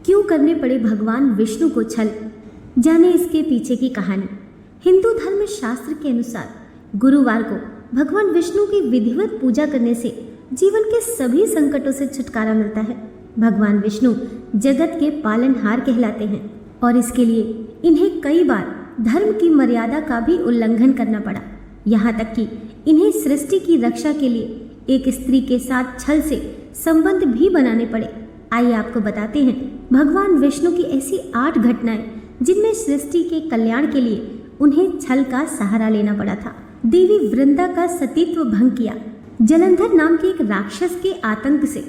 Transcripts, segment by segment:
क्यों करने पड़े भगवान विष्णु को छल, जाने इसके पीछे की कहानी। हिंदू धर्म शास्त्र के अनुसार गुरुवार को भगवान विष्णु की विधिवत पूजा करने से जीवन के सभी संकटों से छुटकारा मिलता है। भगवान विष्णु जगत के पालनहार कहलाते हैं और इसके लिए इन्हें कई बार धर्म की मर्यादा का भी उल्लंघन करना पड़ा। यहाँ तक कि इन्हें सृष्टि की रक्षा के लिए एक स्त्री के साथ छल से संबंध भी बनाने पड़े। आइए आपको बताते हैं भगवान विष्णु की ऐसी 8 घटनाएं जिनमें सृष्टि के कल्याण के लिए उन्हें छल का सहारा लेना पड़ा था। देवी वृंदा का सतीत्व भंग किया। जलंधर नाम के एक राक्षस के आतंक से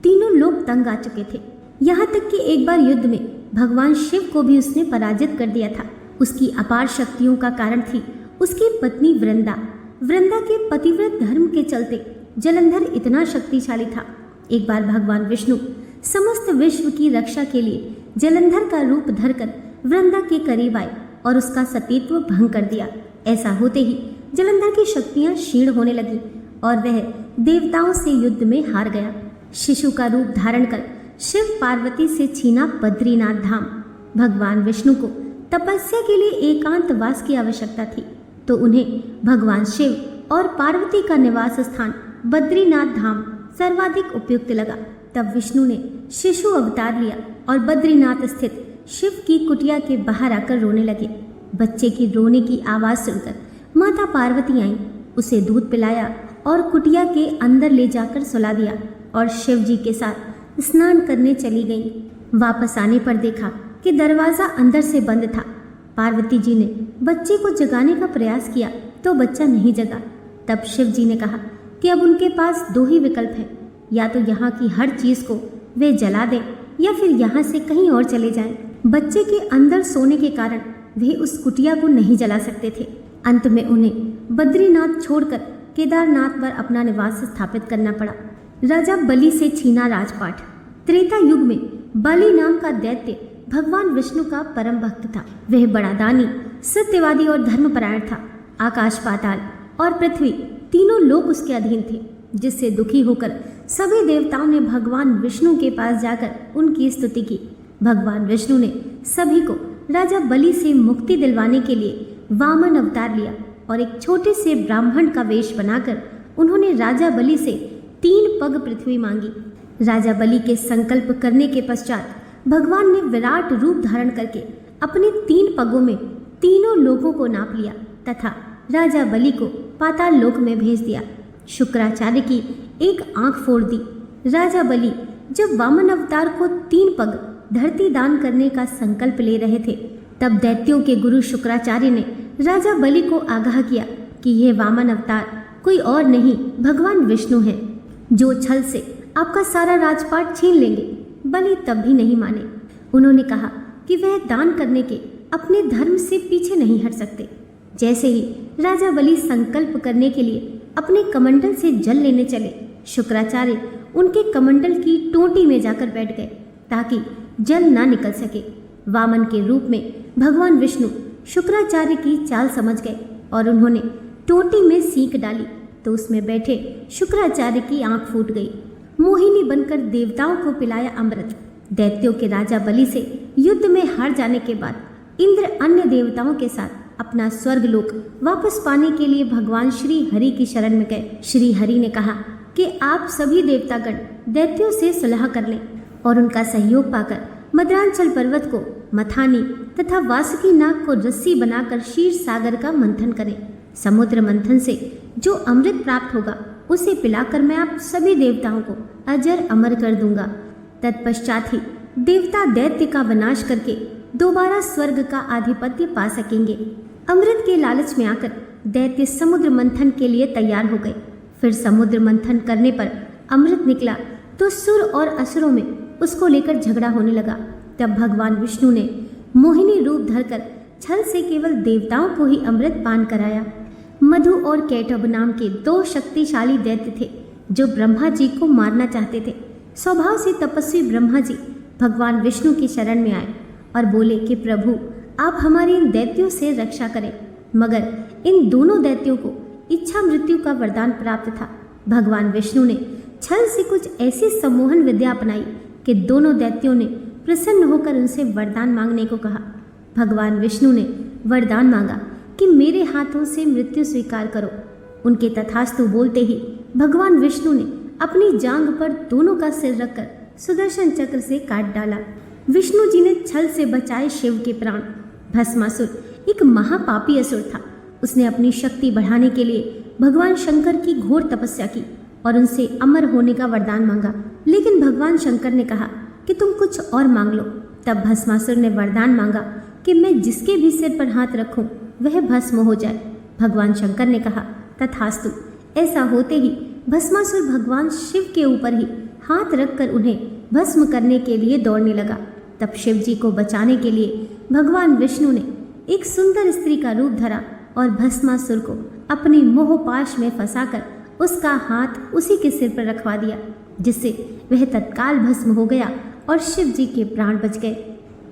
तीनों लोग तंग आ चुके थे। यहाँ तक कि एक बार युद्ध में भगवान शिव को भी उसने पराजित कर दिया था। उसकी अपार शक्तियों का कारण थी उसकी पत्नी वृंदा। वृंदा के पतिव्रत धर्म के चलते जलंधर इतना शक्तिशाली था। एक बार भगवान विष्णु समस्त विश्व की रक्षा के लिए जलंधर का रूप धरकर वृंदा के करीब आए और उसका सतीत्व भंग कर दिया। ऐसा होते ही जलंधर की शक्तियां क्षीण होने लगी और वह देवताओं से युद्ध में हार गया। शिशु का रूप धारण कर शिव पार्वती से छीना बद्रीनाथ धाम। भगवान विष्णु को तपस्या के लिए एकांतवास की आवश्यकता थी, तो उन्हें भगवान शिव और पार्वती का निवास स्थान बद्रीनाथ धाम सर्वाधिक उपयुक्त लगा। तब विष्णु ने शिशु अवतार लिया और बद्रीनाथ स्थित शिव की कुटिया के बाहर आकर रोने लगे। बच्चे की रोने की आवाज सुनकर माता पार्वती आईं, उसे दूध पिलाया और कुटिया के अंदर ले जाकर सुला दिया और शिव जी के साथ स्नान करने चली गईं। वापस आने पर देखा कि दरवाजा अंदर से बंद था। पार्वती जी ने बच्चे को जगाने का प्रयास किया तो बच्चा नहीं जगा। तब शिव जी ने कहा कि अब उनके पास 2 ही विकल्प हैं, या तो यहाँ की हर चीज को वे जला दें या फिर यहाँ से कहीं और चले जाएं। बच्चे के अंदर सोने के कारण वे उस कुटिया को नहीं जला सकते थे। अंत में उन्हें बद्रीनाथ छोड़कर केदारनाथ पर अपना निवास स्थापित करना पड़ा। राजा बलि से छीना राजपाट। त्रेता युग में बलि नाम का दैत्य भगवान विष्णु का परम भक्त था। वह बड़ा दानी, सत्यवादी और धर्मपरायण था। आकाश, पाताल और पृथ्वी तीनों लोग उसके अधीन थे, जिससे दुखी होकर सभी देवताओं ने भगवान विष्णु के पास जाकर उनकी स्तुति की। भगवान विष्णु ने सभी को राजा बलि से मुक्ति दिलवाने के लिए वामन अवतार लिया और एक छोटे से ब्राह्मण का वेश बनाकर उन्होंने राजा बलि से 3 पग पृथ्वी मांगी। राजा बलि के संकल्प करने के पश्चात भगवान ने विराट रूप धारण करके अपने 3 पगों में तीनों लोगों को नाप लिया तथा राजा बलि को पाताल लोक में भेज दिया। शुक्राचार्य की एक आंख फोड़ दी। राजा बलि जब वामन अवतार को 3 पग धरती दान करने का संकल्प ले रहे थे, तब दैत्यों के गुरु शुक्राचार्य ने राजा बलि को आगाह किया कि यह वामन अवतार कोई और नहीं भगवान विष्णु है, जो छल से आपका सारा राजपाट छीन लेंगे। बलि तब भी नहीं माने। उन्होंने कहा कि वह दान करने के अपने धर्म से पीछे नहीं हट सकते। जैसे ही राजा बलि संकल्प करने के लिए अपने कमंडल से जल लेने चले, शुक्राचार्य उनके कमंडल की टोंटी में जाकर बैठ गए ताकि जल ना निकल सके। वामन के रूप में भगवान विष्णु शुक्राचार्य की चाल समझ गए और उन्होंने टोंटी में सींक डाली तो उसमें बैठे शुक्राचार्य की आंख फूट गई। मोहिनी बनकर देवताओं को पिलाया अमृत। दैत्यों के राजा बलि से युद्ध में हार जाने के बाद इंद्र अन्य देवताओं के साथ अपना स्वर्ग लोक वापस पाने के लिए भगवान श्री हरि की शरण में गए। श्री हरि ने कहा कि आप सभी देवतागण दैत्यों से सुलह कर लें और उनका सहयोग पाकर मद्रांचल पर्वत को मथानी तथा वासुकी नाग को रस्सी बनाकर क्षीर सागर का मंथन करें। समुद्र मंथन से जो अमृत प्राप्त होगा उसे पिलाकर मैं आप सभी देवताओं को अजर अमर कर दूंगा। तत्पश्चात ही देवता दैत्य का विनाश करके दोबारा स्वर्ग का आधिपत्य पा सकेंगे। अमृत के लालच में आकर दैत्य समुद्र मंथन के लिए तैयार हो गए। फिर समुद्र मंथन करने पर अमृत निकला तो सुर और असुरों में उसको लेकर झगड़ा होने लगा। तब भगवान विष्णु ने मोहिनी रूप धरकर छल से केवल देवताओं को ही अमृत पान कराया। मधु और कैटभ नाम के 2 शक्तिशाली दैत्य थे जो ब्रह्मा जी को मारना चाहते थे। स्वभाव से तपस्वी ब्रह्मा जी भगवान विष्णु की शरण में आए और बोले कि प्रभु, आप हमारी इन दैत्यों से रक्षा करें। मगर इन दोनों दैत्यों को इच्छा मृत्यु का वरदान प्राप्त था। भगवान विष्णु ने छल से कुछ ऐसी सम्मोहन विद्या अपनाई कि दोनों दैत्यों ने प्रसन्न होकर उनसे वरदान मांगने को कहा। भगवान विष्णु ने वरदान मांगा कि मेरे हाथों से मृत्यु स्वीकार करो। उनके तथास्तु बोलते ही भगवान विष्णु ने अपनी जांघ पर दोनों का सिर रखकर सुदर्शन चक्र से काट डाला। विष्णु जी ने छल से बचाए शिव के प्राण। भस्मासुर एक महापापी असुर था। उसने अपनी शक्ति बढ़ाने के लिए भगवान शंकर की घोर तपस्या की और उनसे अमर होने का वरदान मांगा, लेकिन भगवान शंकर ने कहा कि तुम कुछ और मांग लो। तब भस्मासुर ने वरदान मांगा कि मैं जिसके भी सिर पर हाथ रखूं वह भस्म हो जाए। भगवान शंकर ने कहा तथास्तु। ऐसा होते ही भस्मासुर भगवान शिव के ऊपर ही हाथ रखकर उन्हें भस्म करने के लिए दौड़ने लगा। तब शिव जी को बचाने के लिए भगवान विष्णु ने एक सुंदर स्त्री का रूप धरा और भस्मासुर को अपनी मोहपाश में फंसाकर उसका हाथ उसी के सिर पर रखवा दिया, जिससे वह तत्काल भस्म हो गया और शिव जी के प्राण बच गए।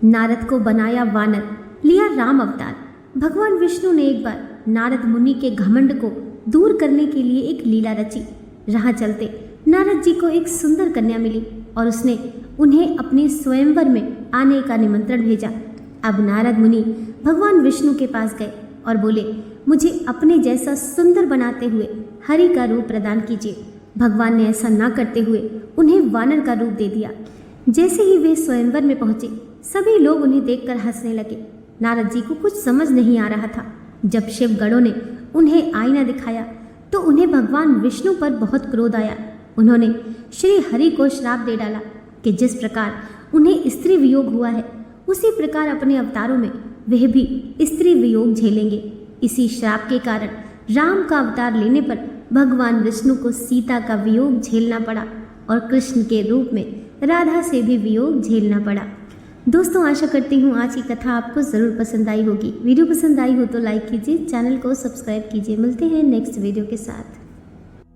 नारद को बनाया वानर, लिया राम अवतार। भगवान विष्णु ने एक बार नारद मुनि के घमंड को दूर करने के लिए एक लीला रची। राह चलते नारद जी को एक सुंदर कन्या मिली और उसने उन्हें अपने स्वयंवर में आने का निमंत्रण भेजा। अब नारद मुनि भगवान विष्णु के पास गए और बोले, मुझे अपने जैसा सुंदर बनाते हुए हरि का रूप प्रदान कीजिए। भगवान ने ऐसा ना करते हुए उन्हें वानर का रूप दे दिया। जैसे ही वे स्वयंवर में पहुंचे, सभी लोग उन्हें देखकर हंसने लगे। नारद जी को कुछ समझ नहीं आ रहा था। जब शिव गणों ने उन्हें आईना दिखाया तो उन्हें भगवान विष्णु पर बहुत क्रोध आया। उन्होंने श्री हरि को श्राप दे डाला कि जिस प्रकार उन्हें स्त्री वियोग हुआ है, उसी प्रकार अपने अवतारों में वह भी स्त्री वियोग झेलेंगे। इसी श्राप के कारण राम का अवतार लेने पर भगवान विष्णु को सीता का वियोग झेलना पड़ा और कृष्ण के रूप में राधा से भी वियोग झेलना पड़ा। दोस्तों, आशा करती हूँ आज की कथा आपको ज़रूर पसंद आई होगी। वीडियो पसंद आई हो तो लाइक कीजिए, चैनल को सब्सक्राइब कीजिए। मिलते हैं नेक्स्ट वीडियो के साथ।